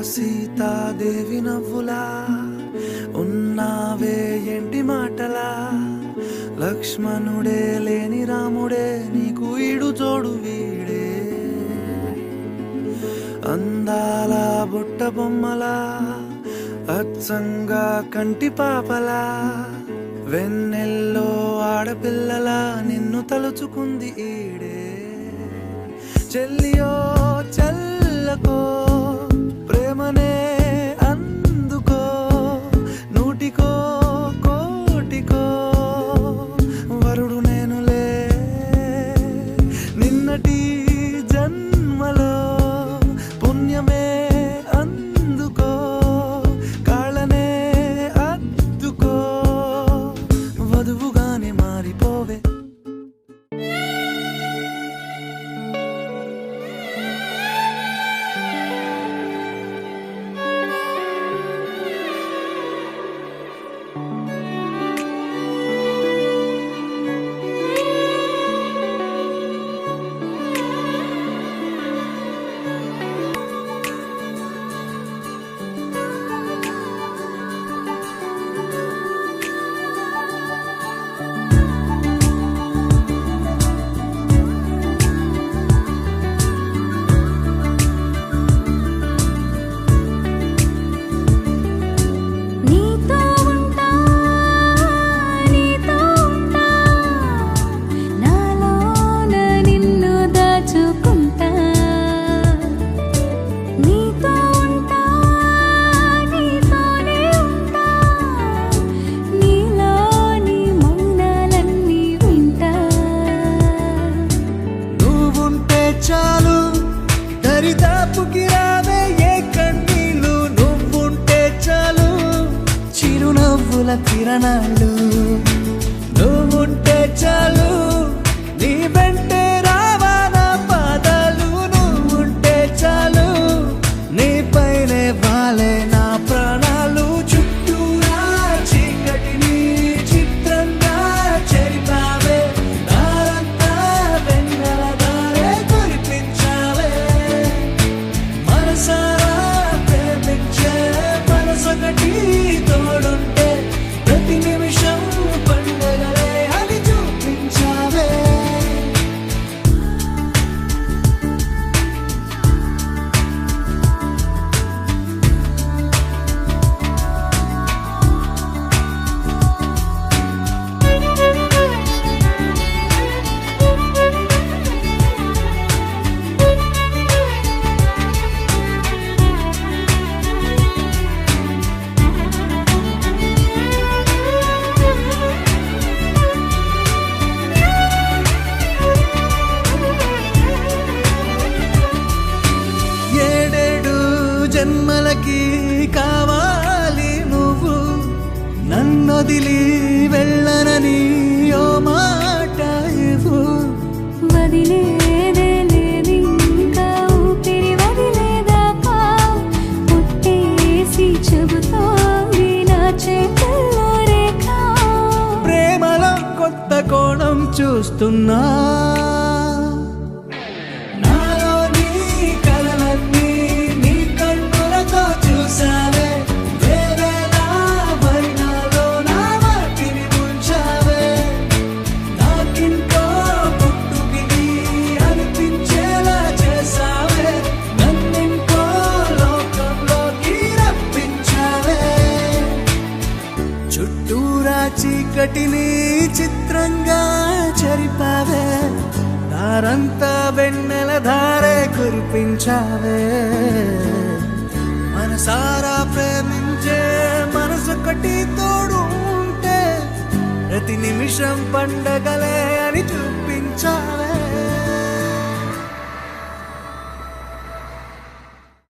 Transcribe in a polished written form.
సీతాదేవి నవ్వులా ఉన్నావే ఎంటి మాటలా, లక్ష్మణుడే లేని రాముడే నీకు ఈడు తోడు వీడే, అందాల బుట్ట బొమ్మలా అచ్చంగా కంటి పాపలా, వెన్నెల్లో ఆడపిల్లలా నిన్ను తలుచుకుంది ఈడే. చెల్లియో చల్లకో ప్రేమనే అందుకో, నూటికో కోటికో వరుడు నేనులే, నిన్నటి జన్మలో పుణ్యమే అందుకో, కాళ్ళనే అద్దుకో, వధువుగానే మారిపోవే. చాలు దరిదాపుకి రావే ఏ కన్నీళ్ళు, నువ్వుంటే చాలు చిరునవ్వుల కిరణాలు, నువ్వుంటే చాలు నీ వెంటే రావాలా పాదాలు, నువ్వుంటే చాలు నీ పైనే వాలే నా ప్రాణాలు. చుట్టూరా చీకటిని చిత్రంగా చెరిపావే, దారంతా వెన్నెల దారే కురిపించావే, మనసారా ప్రేమించే మనసొకటి తోడుంటే ప్రతి నిమిషం పండగలే అని చూపించావే. జన్మలకి కావాలి నువ్వు, నన్నొదిలి వెళ్ళనని ఓ మాట ఇవ్వు. వదిలేదే లేదింకా ఊపిరి వదిలేదాకా, పుట్టేసి చెబుతోంది నా చేతుల్లో రేఖ. ప్రేమలో కొత్త కోణం చూస్తున్నా, చుట్టూరా చీకటిని చిత్రంగా చెరిపావే, దారంతా వెన్నెల ధారే కురిపించావే, మనసారా ప్రేమించే మనసొకటి తోడు ఉంటే ప్రతి నిమిషం పండగలే అని చూపించావే.